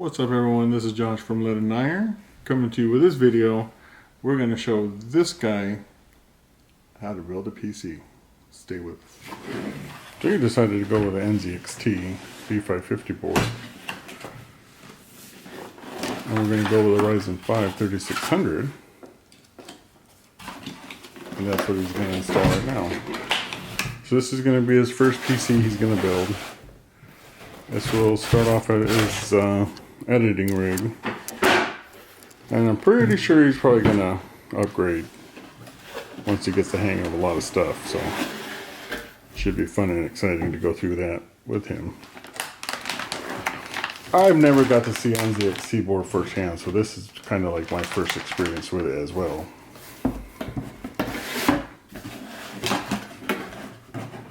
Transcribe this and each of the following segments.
What's up everyone, this is Josh from Lead and Iron, coming to you with this video. We're going to show this guy how to build a PC. Stay with us. So we decided to go with the NZXT B550 board. And we're going to go with a Ryzen 5 3600. And that's what he's going to install right now. So this is going to be his first PC he's going to build. This will start off at his editing rig, and I'm pretty sure he's probably gonna upgrade once he gets the hang of a lot of stuff, so it should be fun and exciting to go through that with him. I've never got to see NZXT board firsthand, so this is kind of like my first experience with it as well.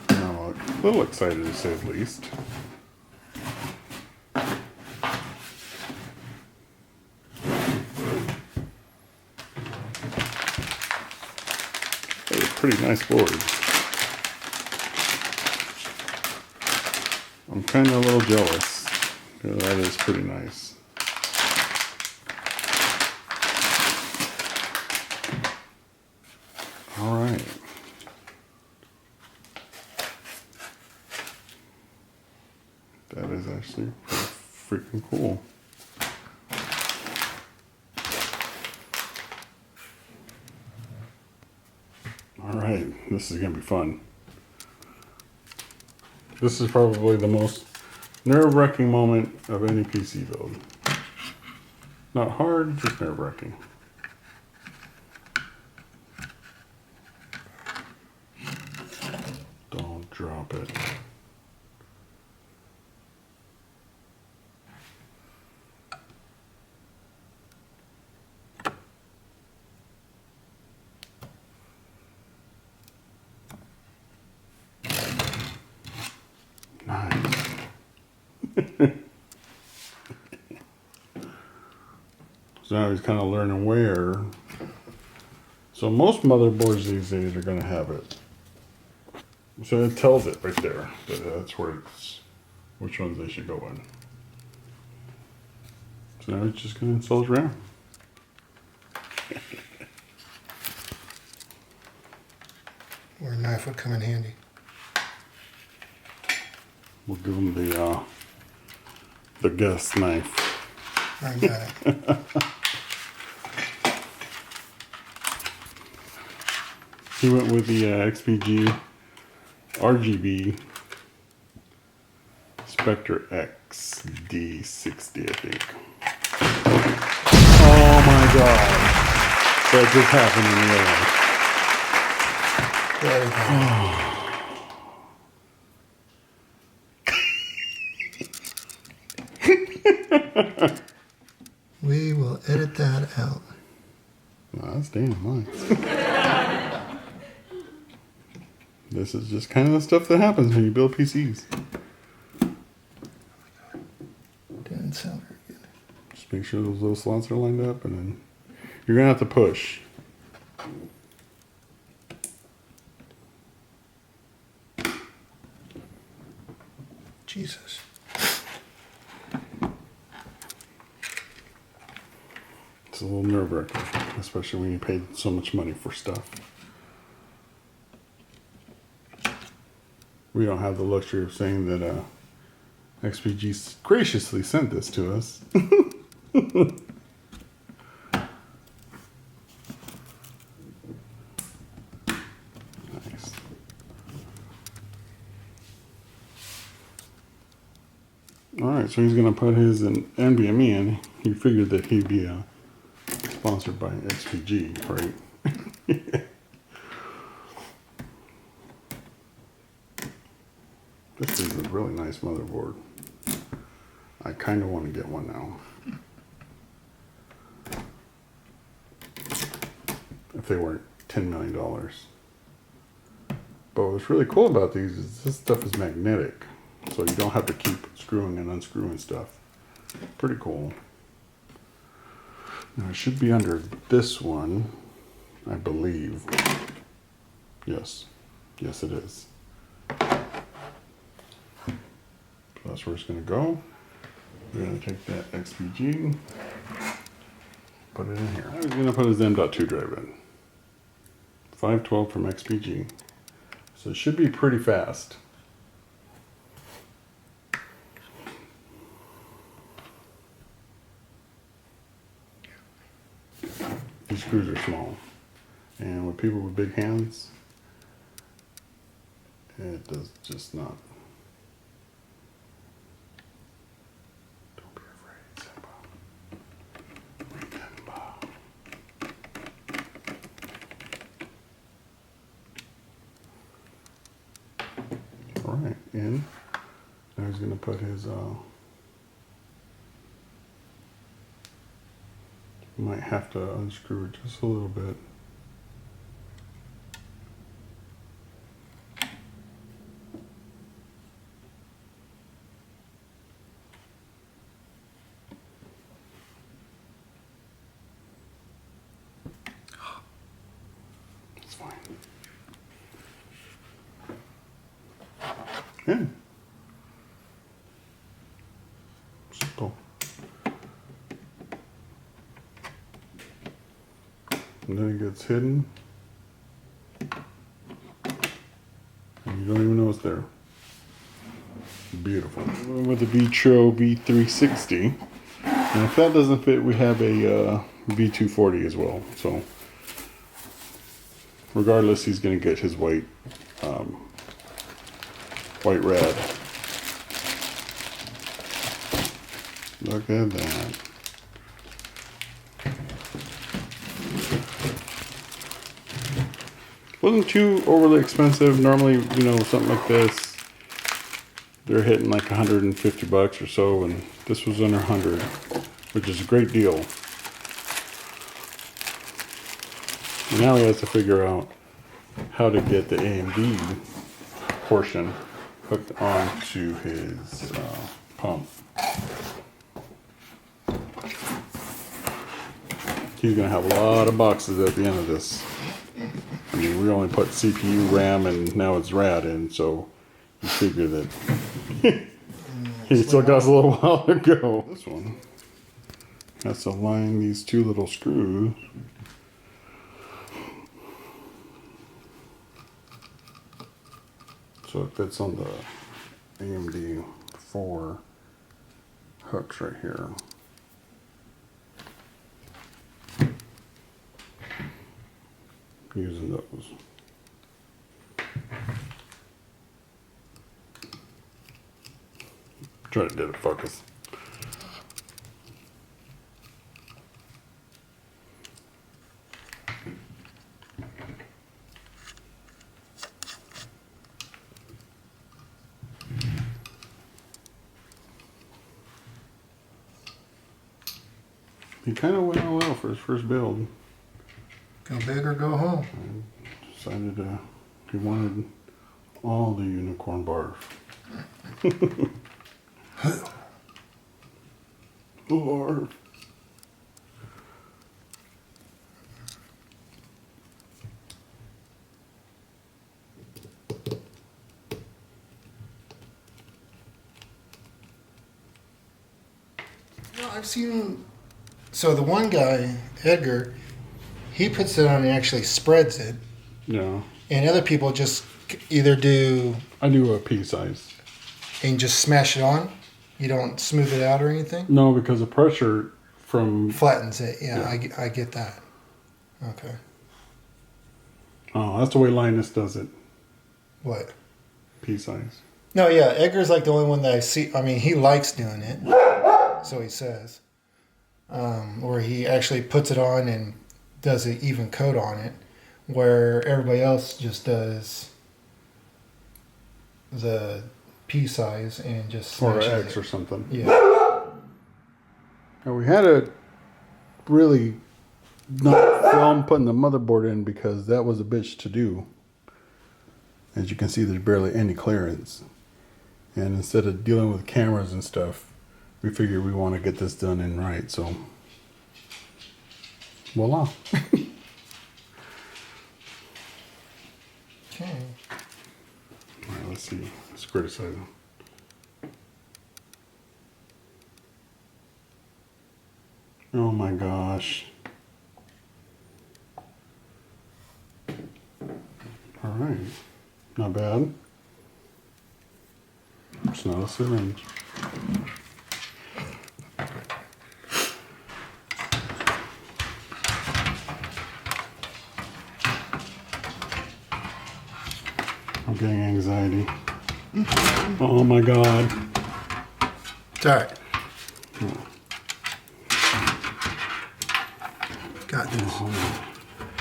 I'm a little excited to say the least. Pretty nice board. I'm kind of a little jealous. Yeah, that is pretty nice. All right. That is actually freaking cool. Alright, this is going to be fun. This is probably the most nerve-wracking moment of any PC build. Not hard, just nerve-wracking. Don't drop it. So now he's kind of learning where. So most motherboards these days are going to have it. So it tells it right there. That's where it's, which ones they should go in. So now it's just going to install his RAM. Or a knife would come in handy. We'll give him the guest knife. I got it. He went with the XPG RGB Spectre X D60, I think. Oh my god. That just happened in real life. We will edit that out. No, that's damn nice. This is just kind of the stuff that happens when you build PCs. Didn't sound very good. Just make sure those little slots are lined up, and then you're gonna have to push. Jesus. It's a little nerve-wracking, especially when you paid so much money for stuff. We don't have the luxury of saying that XPG graciously sent this to us. Nice. Alright, so he's going to put his NVMe in. He figured that he'd be sponsored by XPG, right? This is a really nice motherboard. I kind of want to get one now. If they weren't $10 million. But what's really cool about these is this stuff is magnetic. So you don't have to keep screwing and unscrewing stuff. Pretty cool. Now it should be under this one, I believe. Yes. Yes, it is. That's where it's going to go. We're gonna take that XPG, put it in here. I was gonna put his M.2 drive in. 512 from XPG. So it should be pretty fast. These screws are small. And with people with big hands, it does just not. Don't be afraid, Simba. Remember. Alright, in. Now he's going to put his, might have to unscrew it just a little bit. It's fine. Yeah. Simple. And then it gets hidden. And you don't even know it's there. Beautiful. With the Vitro V360. And if that doesn't fit, we have a V240 as well. So, regardless, he's going to get his white rad. Look at that. Wasn't too overly expensive. Normally, you know, something like this, they're hitting like 150 bucks or so, and this was under 100, which is a great deal. And now he has to figure out how to get the AMD portion hooked onto his pump. He's gonna have a lot of boxes at the end of this. I mean, we only put CPU, RAM, and now it's RAD in, so you figure that he still got us a little while to go. This one has to line these two little screws. So it fits on the AMD 4 hooks right here. Using those. Try to get it focus. He kind of went all out for his first build. Go big or go home. Decided he wanted all the unicorn barf. Barf. No, I've seen. So the one guy, Edgar, he puts it on and actually spreads it, Yeah. and other people just either do I do a pea size. and just smash it on. You don't smooth it out or anything. No, because the pressure from. Flattens it. Yeah, Yeah. I get that. Okay. Oh, that's the way Linus does it. What? Pea size. No, yeah, Edgar's like the only one that I see. I mean, he likes doing it, so he says. Where he actually puts it on and does an even coat on it, where everybody else just does the P size and just Or smashes X it. or something. Yeah. Now we had to really not film putting the motherboard in because that was a bitch to do. As you can see, there's barely any clearance. And instead of dealing with cameras and stuff, we figured we want to get this done in right, so voila. Okay. All right, let's see. Let's criticize them. Oh my gosh. All right. Not bad. It's not a syringe. I'm getting anxiety. Oh my god. It's all right. Got this.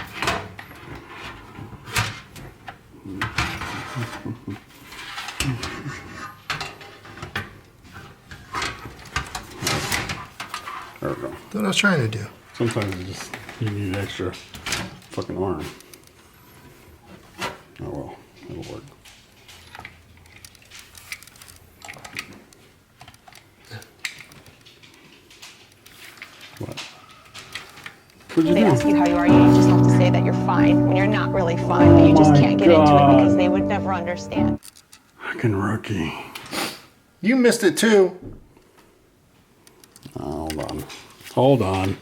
There we go. That's what I was trying to do. Sometimes you need an extra fucking arm. Oh well, it'll work. What? What'd you They do? ask you how you are, you just have to say that you're fine when you're not really fine, but you just my can't get into it God. because they would never understand. Fucking rookie. You missed it too. Hold on. Hold on.